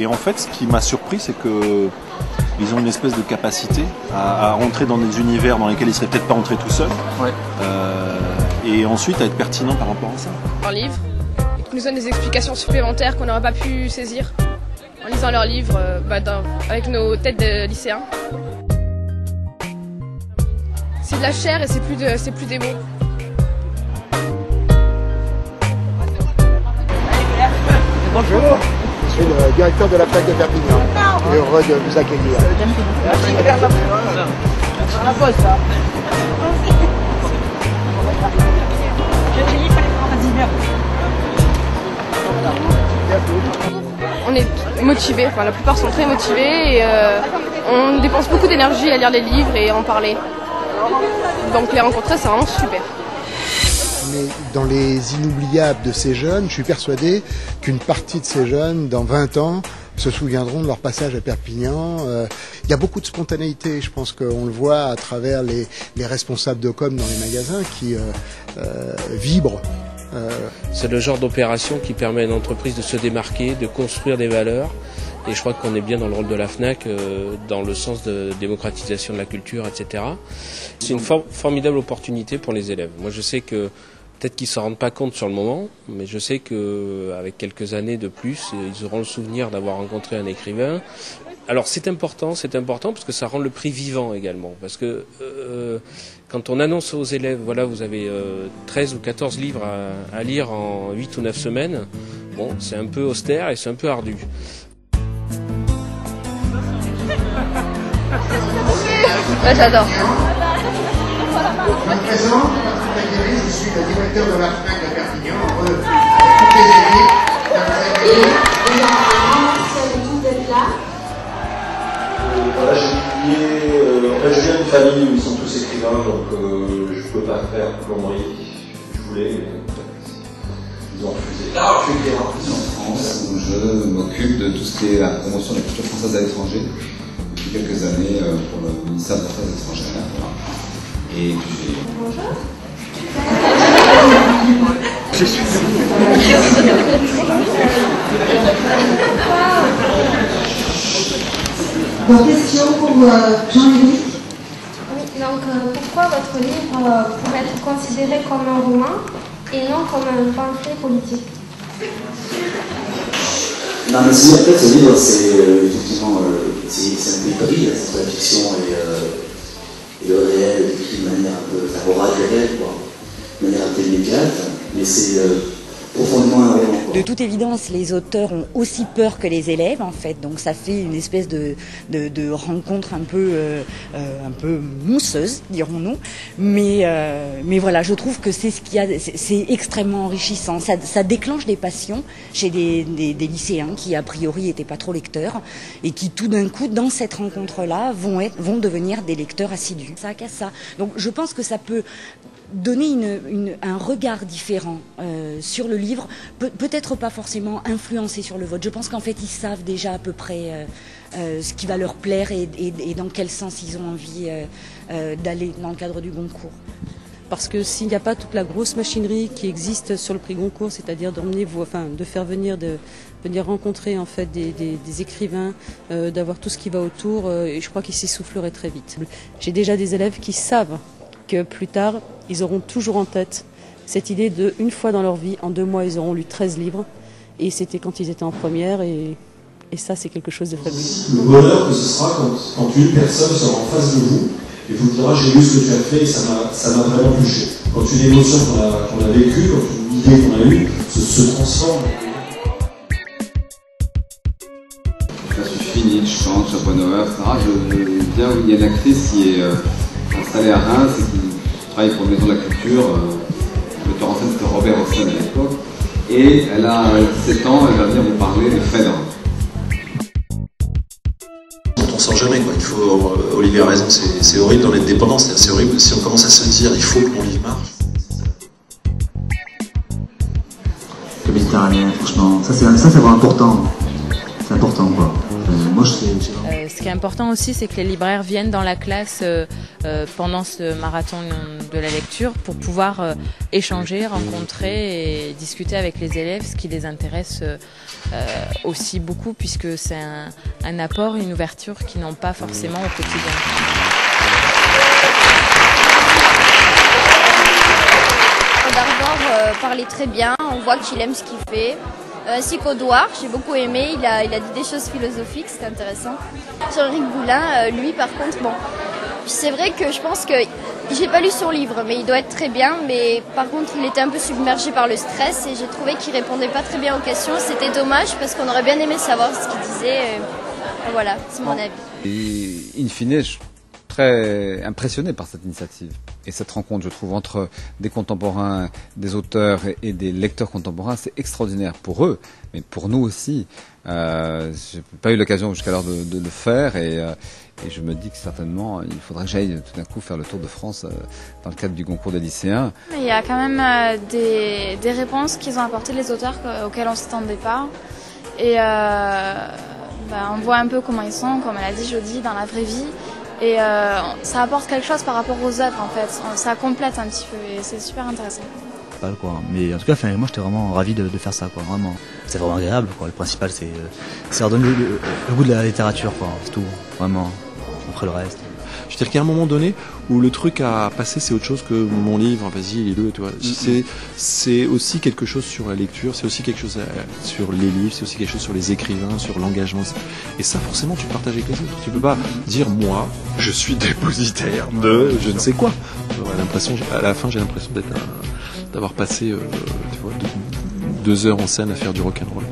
Et en fait, ce qui m'a surpris, c'est que ils ont une espèce de capacité à rentrer dans des univers dans lesquels ils seraient peut-être pas rentrés tout seuls. Ouais. Et ensuite à être pertinent par rapport à ça. Un livre qui nous donne des explications supplémentaires qu'on n'aurait pas pu saisir en lisant leurs livres avec nos têtes de lycéens. C'est de la chair et c'est plus des mots. Bonjour. Je suis le directeur de la fac de Perpignan. Et heureux de vous accueillir. On est motivés, enfin la plupart sont très motivés et on dépense beaucoup d'énergie à lire des livres et à en parler. Donc les rencontrer, c'est vraiment super. Mais dans les inoubliables de ces jeunes, je suis persuadé qu'une partie de ces jeunes, dans 20 ans, se souviendront de leur passage à Perpignan. Il y a beaucoup de spontanéité, je pense qu'on le voit à travers les responsables de com dans les magasins qui vibrent. C'est le genre d'opération qui permet à une entreprise de se démarquer, de construire des valeurs. Et je crois qu'on est bien dans le rôle de la FNAC, dans le sens de démocratisation de la culture, etc. C'est une formidable opportunité pour les élèves. Moi, je sais que peut-être qu'ils ne s'en rendent pas compte sur le moment, mais je sais qu'avec quelques années de plus, ils auront le souvenir d'avoir rencontré un écrivain. Alors c'est important parce que ça rend le prix vivant également. Parce que quand on annonce aux élèves, voilà, vous avez 13 ou 14 livres à lire en 8 ou 9 semaines, bon, c'est un peu austère et c'est un peu ardu. Ouais, j'adore. Je me présente, je suis le directeur de la FNAC de Perpignan. Heureux toutes les années Voilà, je viens d'une famille où ils sont tous écrivains, donc je ne peux pas faire plomberie. Je voulais, mais ils ont refusé. Je suis écrivain en France, où je m'occupe de tout ce qui est la promotion de la culture française à l'étranger depuis quelques années pour le ministère des Affaires étrangères. Voilà. Et puis bonjour. Je suis Bonne question pour Jean-Louis. Oui, donc pourquoi votre livre pourrait être considéré comme un roman et non comme un pamphlet politique? Non, mais si, en fait, ce livre, c'est effectivement c'est un débris, c'est la fiction et le réel décrit de manière un peu orale et réelle, quoi, de manière un peu immédiate, mais c'est profondément un roman. De toute évidence, les auteurs ont aussi peur que les élèves, en fait, donc ça fait une espèce de rencontre un peu mousseuse, dirons-nous, mais voilà, je trouve que c'est extrêmement enrichissant, ça déclenche des passions chez des lycéens qui a priori n'étaient pas trop lecteurs et qui tout d'un coup, dans cette rencontre-là, vont devenir des lecteurs assidus. Ça casse ça. Donc je pense que ça peut donner un regard différent sur le livre, peut-être pas forcément influencé sur le vote. Je pense qu'en fait ils savent déjà à peu près ce qui va leur plaire et dans quel sens ils ont envie d'aller dans le cadre du Goncourt. Parce que s'il n'y a pas toute la grosse machinerie qui existe sur le prix Goncourt, c'est-à-dire de faire venir rencontrer en fait des écrivains, d'avoir tout ce qui va autour, et je crois qu'ils s'essouffleraient très vite. J'ai déjà des élèves qui savent que plus tard, ils auront toujours en tête cette idée de, une fois dans leur vie, en 2 mois, ils auront lu 13 livres. Et c'était quand ils étaient en première, et ça, c'est quelque chose de fabuleux. Le bonheur que ce sera quand une personne sera en face de vous et vous dira, j'ai lu ce que tu as fait et ça m'a vraiment touché. Quand une émotion qu'on a vécue, quand une idée qu'on a eue se transforme. Ça suffit, Nietzsche, chante, Schopenhauer, etc. Je viens où il y a une actrice qui est installée à Reims et qui travaille pour la Maison de la Culture. Le metteur en scène, c'était Robert Hossein à l'époque. Et elle a 17 ans, elle va venir vous parler de Phèdre. On sort jamais, quoi. Il faut, Olivier a raison, c'est horrible dans l'indépendance, c'est horrible. Si on commence à se dire il faut que mon livre marche. Le méditerranéen, franchement, ça c'est vraiment important. C'est important, quoi. Moi moi, c'est ce qui est important aussi, c'est que les libraires viennent dans la classe pendant ce marathon de la lecture pour pouvoir échanger, rencontrer et discuter avec les élèves, ce qui les intéresse aussi beaucoup, puisque c'est un apport, une ouverture qu'ils n'ont pas forcément au quotidien. D'Arbor parlait très bien, on voit qu'il aime ce qu'il fait. Ainsi qu'Audouard, j'ai beaucoup aimé, il a dit des choses philosophiques, c'était intéressant. Jean-Éric Boulin, lui par contre, bon, c'est vrai que je pense que, j'ai pas lu son livre, mais il doit être très bien, mais par contre il était un peu submergé par le stress et j'ai trouvé qu'il répondait pas très bien aux questions. C'était dommage parce qu'on aurait bien aimé savoir ce qu'il disait. Voilà, c'est mon avis. Et in fine, je suis très impressionné par cette initiative. Et cette rencontre, je trouve, entre des contemporains, des auteurs et des lecteurs contemporains, c'est extraordinaire pour eux, mais pour nous aussi. Je n'ai pas eu l'occasion jusqu'alors de le faire et je me dis que certainement, il faudrait que j'aille tout d'un coup faire le tour de France dans le cadre du concours des lycéens. Il y a quand même des réponses qu'ils ont apportées les auteurs auxquelles on ne s'attendait pas. Et on voit un peu comment ils sont, comme elle a dit Jodie, dans la vraie vie. Et ça apporte quelque chose par rapport aux œuvres en fait, ça complète un petit peu et c'est super intéressant. Quoi. Mais en tout cas, moi j'étais vraiment ravi de faire ça, quoi, vraiment. C'est vraiment agréable, quoi. Le principal c'est leur donner le goût de la littérature, quoi. C'est tout, vraiment. Après le reste. Je veux dire qu'à un moment donné où le truc à passer c'est autre chose que mon livre, vas-y lis-le, tu vois. C'est aussi quelque chose sur la lecture, c'est aussi quelque chose sur les livres, c'est aussi quelque chose sur les écrivains, sur l'engagement. Et ça forcément tu le partages avec les autres. Tu peux pas dire moi je suis dépositaire de je ne sais quoi. À la fin j'ai l'impression d'avoir passé tu vois, 2 heures en scène à faire du rock'n'roll.